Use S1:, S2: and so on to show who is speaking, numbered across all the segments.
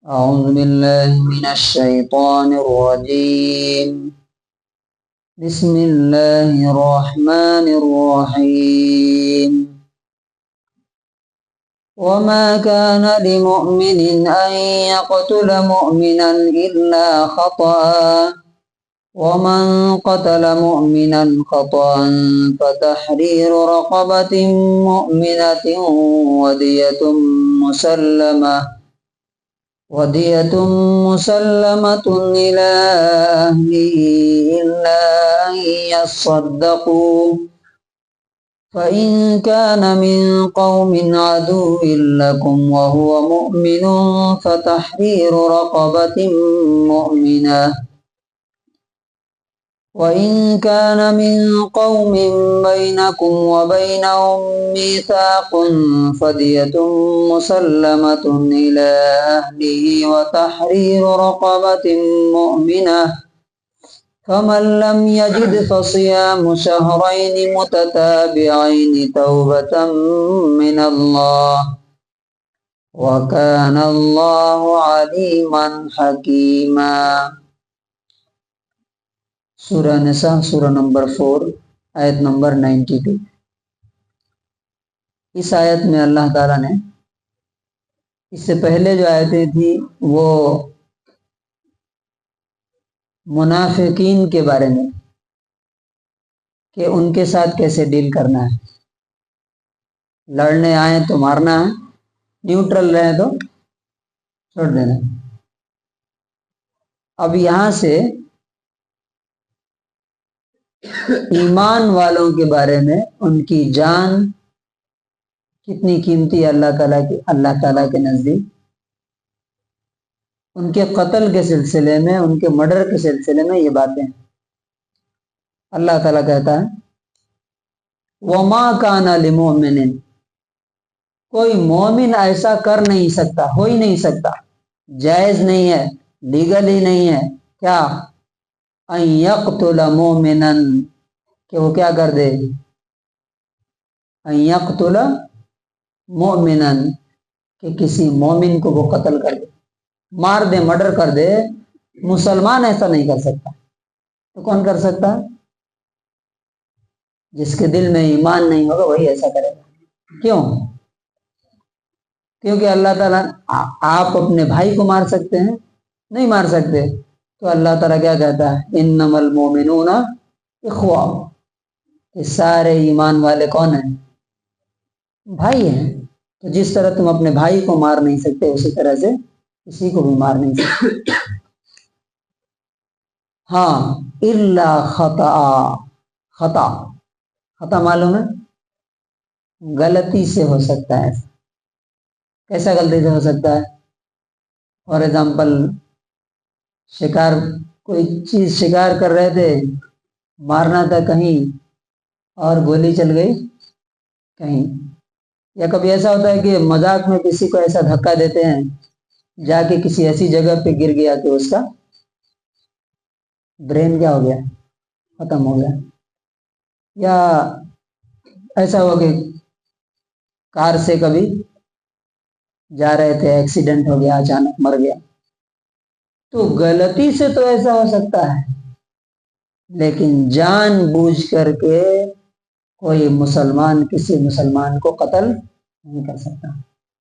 S1: أعوذ بالله من الشيطان الرجيم. بسم الله الرحمن الرحيم. وما كان لمؤمن أن يقتل مؤمنا إلا خطأ ومن قتل مؤمنا خطأ فتحرير رقبة مؤمنة ودية مسلمة إلى أهله إلا أن يصدقوا فإن كان من قوم عدو لكم وهو مؤمن فتحرير رقبة مؤمنة وإن كان من قوم بينكم وبينهم ميثاق فدية مسلمة إلى أهله وتحرير رقبة مؤمنة فمن لم يجد فصيام شهرين متتابعين توبة من الله وكان الله عليما حكيما. سورہ نساء سورہ نمبر 4 آیت نمبر 92. اس آیت میں اللہ تعالیٰ نے اس سے پہلے جو آیتیں تھیں وہ منافقین کے بارے میں کہ ان کے ساتھ کیسے ڈیل کرنا ہے. لڑنے آئیں تو مارنا ہے، نیوٹرل رہیں تو چھوڑ دینا. اب یہاں سے ایمان والوں کے بارے میں ان کی جان کتنی قیمتی ہے اللہ تعالیٰ کے نزدیک، ان کے قتل کے سلسلے میں، ان کے مرڈر کے سلسلے میں یہ باتیں اللہ تعالیٰ کہتا ہے وَمَا كَانَ لِمُؤْمِنٍ، کوئی مومن ایسا کر نہیں سکتا، ہو ہی نہیں سکتا، جائز نہیں ہے، لیگل ہی نہیں ہے کیا ان یقتل مومنا، کہ وہ کیا کر دے، ان یقتل مومنا، کہ کسی مومن کو وہ قتل کر دے، مار دے، مرڈر کر دے. مسلمان ایسا نہیں کر سکتا تو کون کر سکتا ہے؟ جس کے دل میں ایمان نہیں ہوگا وہی ایسا کرے گا. کیوں؟ کیونکہ اللہ تعالیٰ، آپ اپنے بھائی کو مار سکتے ہیں؟ نہیں مار سکتے. تو اللہ تعالیٰ کیا کہتا ہے انما المؤمنون اخوہ، کہ سارے ایمان والے کون ہیں؟ بھائی ہیں. تو جس طرح تم اپنے بھائی کو مار نہیں سکتے اسی طرح سے کسی کو بھی مار نہیں سکتے. ہاں الا خطا معلوم ہے، غلطی سے ہو سکتا ہے. کیسا غلطی سے ہو سکتا ہے؟ فار ایگزامپل کوئی چیز شکار کر رہے تھے، مارنا تھا کہیں اور گولی چل گئی کہیں. یا کبھی ایسا ہوتا ہے کہ مذاق میں کسی کو ایسا دھکا دیتے ہیں جا کے کسی ایسی جگہ پہ گر گیا کہ اس کا برین کیا ہو گیا، ختم ہو گیا. یا ایسا ہو کہ کار سے کبھی جا رہے تھے، ایکسیڈنٹ ہو گیا، اچانک مر گیا. تو غلطی سے تو ایسا ہو سکتا ہے، لیکن جان بوجھ کر کے کوئی مسلمان کسی مسلمان کو قتل نہیں کر سکتا،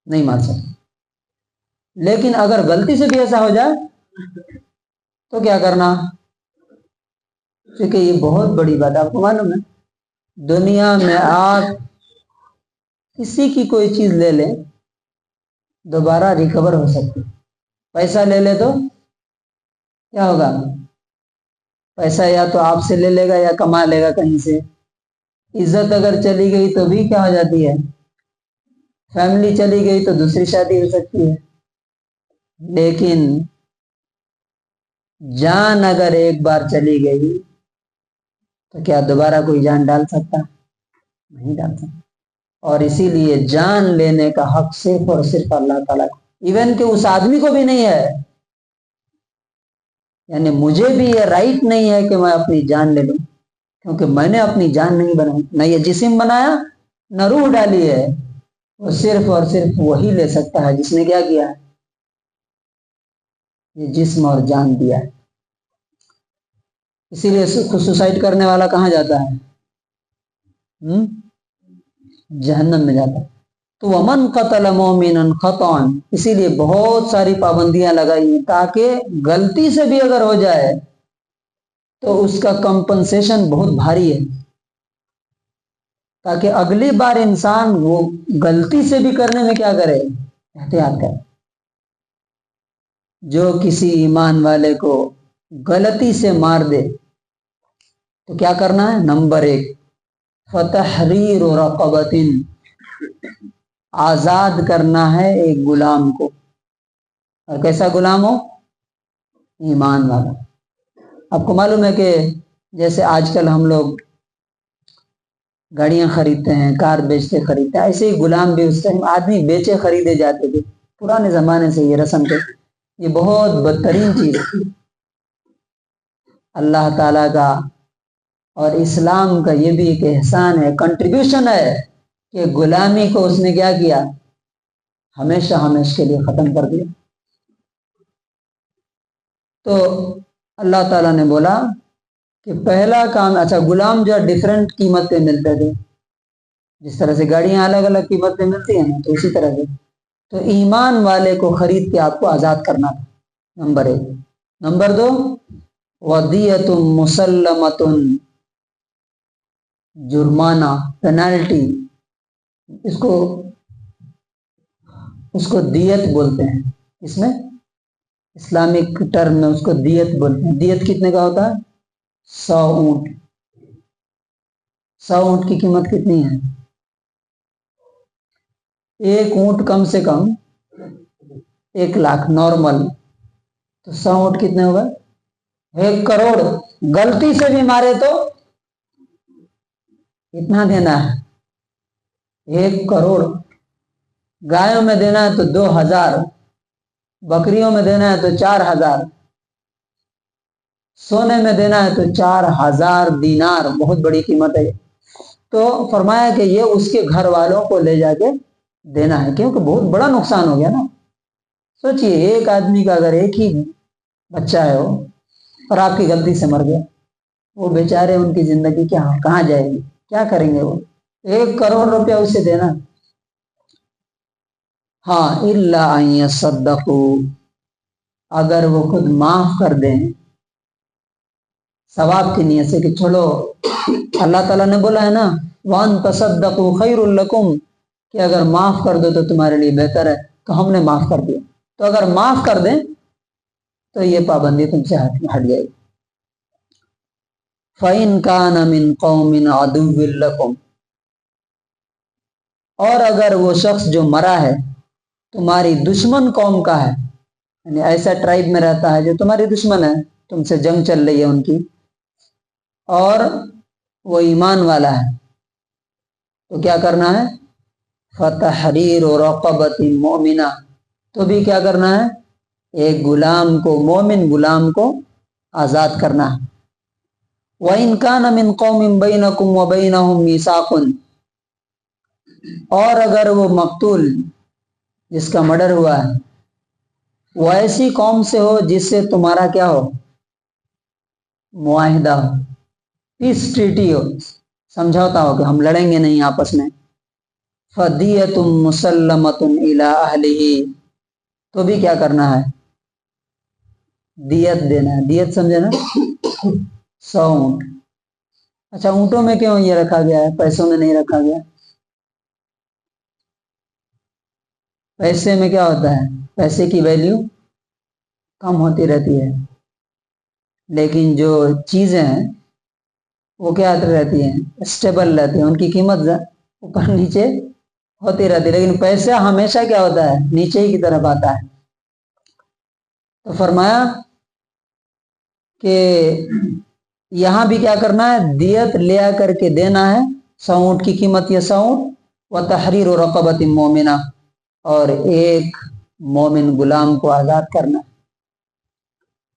S1: نہیں مار سکتا. لیکن اگر غلطی سے بھی ایسا ہو جائے تو کیا کرنا؟ کیونکہ یہ بہت بڑی بات ہے. آپ کو معلوم ہے دنیا میں آپ کسی کی کوئی چیز لے لیں دوبارہ ریکور ہو سکتی. پیسہ لے لے تو کیا ہوگا؟ پیسہ یا تو آپ سے لے لے گا یا کما لے گا کہیں سے. عزت اگر چلی گئی تو بھی کیا ہو جاتی ہے، فیملی چلی گئی تو دوسری شادی ہو سکتی ہے. لیکن جان اگر ایک بار چلی گئی تو کیا دوبارہ کوئی جان ڈال سکتا؟ نہیں ڈال سکتا. اور اسی لیے جان لینے کا حق صرف اور صرف اللہ تعالیٰ کو، ایون کہ اس آدمی کو بھی نہیں ہے. یعنی مجھے بھی یہ رائٹ نہیں ہے کہ میں اپنی جان لے لوں، کیونکہ میں نے اپنی جان نہیں بنائی، نہ یہ جسم بنایا نہ روح ڈالی ہے. وہ صرف اور صرف وہی لے سکتا ہے جس نے کیا کیا ہے، یہ جسم اور جان دیا ہے، اسی لیے سوسائڈ کرنے والا کہاں جاتا ہے؟ جہنم میں جاتا ہے۔ تو ومن قتل مومنا خطأ، اسی لیے بہت ساری پابندیاں لگائی ہیں تاکہ غلطی سے بھی اگر ہو جائے تو اس کا کمپنسیشن بہت بھاری ہے، تاکہ اگلی بار انسان وہ غلطی سے بھی کرنے میں کیا کرے؟ احتیاط کرے۔ جو کسی ایمان والے کو غلطی سے مار دے تو کیا کرنا ہے؟ نمبر 1 فتحریر رقبۃ، آزاد کرنا ہے ایک غلام کو، اور کیسا غلام ہو؟ ایمان والا۔ آپ کو معلوم ہے کہ جیسے آج کل ہم لوگ گاڑیاں خریدتے ہیں، کار بیچتے خریدتے ہیں، ایسے ہی غلام بھی اس ٹائم آدمی بیچے خریدے جاتے تھے، پرانے زمانے سے یہ رسم تھے۔ یہ بہت بدترین چیز ہے۔ اللہ تعالیٰ کا اور اسلام کا یہ بھی ایک احسان ہے، کنٹریبیوشن ہے کہ غلامی کو اس نے کیا کیا؟ ہمیشہ ہمیشہ کے لیے ختم کر دیا۔ تو اللہ تعالیٰ نے بولا کہ پہلا کام، اچھا غلام جو ڈیفرنٹ قیمت پہ ملتے تھے، جس طرح سے گاڑیاں الگ الگ قیمت پہ ملتی ہیں نا، تو اسی طرح سے تو ایمان والے کو خرید کے آپ کو آزاد کرنا تھا، نمبر 1۔ نمبر 2 ودیۃ مسلمۃ، جرمانہ، پینالٹی، اس کو دیت بولتے ہیں، اس میں اسلامک ٹرم میں اس کو دیت بولتے ہیں۔ دیت کتنے کا ہوتا ہے؟ 100 اونٹ۔ 100 اونٹ کی قیمت کتنی ہے؟ ایک اونٹ کم سے کم 1 لاکھ نارمل، تو 100 اونٹ کتنے ہوگا؟ 1 کروڑ۔ غلطی سے بھی مارے تو کتنا دینا ہے؟ 1 کروڑ۔ گایوں میں دینا ہے تو 2000، بکریوں میں دینا ہے تو 4000، سونے میں دینا ہے تو 4000 دینار، بہت بڑی قیمت ہے۔ تو فرمایا کہ یہ اس کے گھر والوں کو لے جا کے دینا ہے، کیونکہ بہت بڑا نقصان ہو گیا نا۔ سوچئے ایک آدمی کا اگر ایک ہی بچہ ہے وہ، اور آپ کی غلطی سے مر گیا، وہ بیچارے ان کی زندگی کہاں جائے گی؟ کیا کریں گے وہ؟ 1 کروڑ روپیہ اسے دینا۔ ہاں الا ان یصدقوا، اگر وہ خود معاف کر دیں ثواب کی نیت سے، کہ چھوڑو، اللہ تعالیٰ نے بولا ہے نا وان تصدقوا خیر لکم، کہ اگر معاف کر دو تو تمہارے لیے بہتر ہے، تو ہم نے معاف کر دیا، تو اگر معاف کر دیں تو یہ پابندی تم سے ہٹ جائے گی۔ فَإِن كَانَ مِن قَوْمٍ عَدُوٍّ لَكُمْ، اور اگر وہ شخص جو مرا ہے تمہاری دشمن قوم کا ہے، یعنی ایسا ٹرائب میں رہتا ہے جو تمہاری دشمن ہے، تم سے جنگ چل رہی ہے ان کی، اور وہ ایمان والا ہے، تو کیا کرنا ہے؟ فتحریر رقبۃ مؤمنہ، تو بھی کیا کرنا ہے؟ ایک غلام کو، مومن غلام کو آزاد کرنا ہے۔ وَإِن كَانَ مِن قَوْمٍ بَيْنَكُمْ وَبَيْنَهُمْ مِيثَاقٌ، اور اگر وہ مقتول جس کا مرڈر ہوا ہے وہ ایسی قوم سے ہو جس سے تمہارا کیا ہو؟ معاہدہ ہو، پیس ٹریٹی ہو، سمجھوتا ہو کہ ہم لڑیں گے نہیں آپس میں، فدیۃ مسلمۃ الی اہلہ، تو بھی کیا کرنا ہے؟ دیت دینا ہے۔ دیت سمجھے نا؟ 100 اونٹ۔ اچھا اونٹوں میں کیوں یہ رکھا گیا ہے، پیسوں میں نہیں رکھا گیا؟ پیسے میں کیا ہوتا ہے؟ پیسے کی ویلیو کم ہوتی رہتی ہے، لیکن جو چیزیں ہیں وہ کیا رہتی ہیں؟ اسٹیبل رہتی ہیں، ان کی قیمت اوپر نیچے ہوتی رہتی ہے، لیکن پیسہ ہمیشہ کیا ہوتا ہے؟ نیچے ہی کی طرف آتا ہے۔ تو فرمایا کہ یہاں بھی کیا کرنا ہے؟ دیت لے آ کر کے دینا ہے، 100 اونٹ کی قیمت یہ 100 اونٹ، وتحریر رقبۃ مومنہ، اور ایک مومن غلام کو آزاد کرنا۔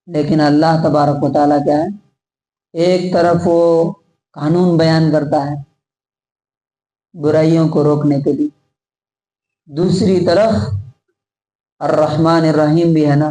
S1: لیکن اللہ تبارک و تعالیٰ کیا ہے؟ ایک طرف وہ قانون بیان کرتا ہے برائیوں کو روکنے کے لیے، دوسری طرف الرحمن الرحیم بھی ہے نا،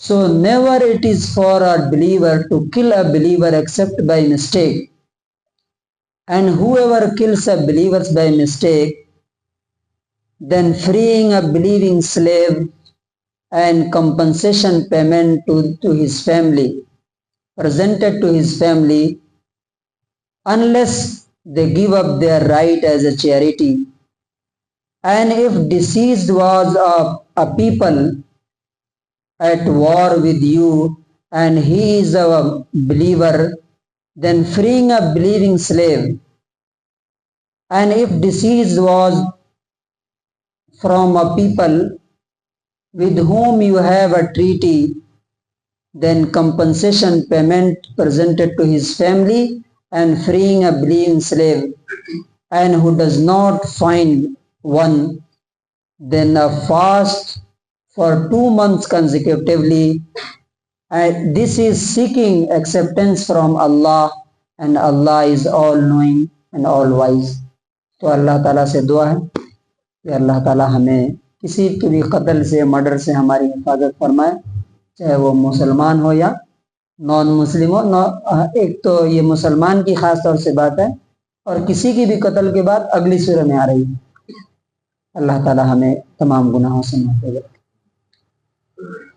S1: So never it is for a believer to kill a believer except by mistake, and whoever kills a believer by mistake, then freeing a believing slave and compensation payment to his family, presented to his family, unless they give up their right as a charity. And if deceased was a people at war with you and he is a believer, then freeing a believing slave. And if deceased was from a people with whom you have a treaty, then compensation payment presented to his family and freeing a believing slave. And who does not find one, then a fast for 2 months consecutively. And this is seeking acceptance from Allah, and Allah is all knowing and all wise. تو اللہ تعالیٰ سے دعا ہے کہ اللہ تعالیٰ ہمیں کسی کے بھی قتل سے, مرڈر سے ہماری حفاظت فرمائے, چاہے وہ مسلمان ہو یا نان مسلم ہو. ایک تو یہ مسلمان کی خاص طور سے بات ہے, اور کسی کی بھی قتل کے بعد اگلی سورہ میں آ رہی ہے. اللہ تعالیٰ ہمیں تمام گناہوں سے محفوظ رکھے.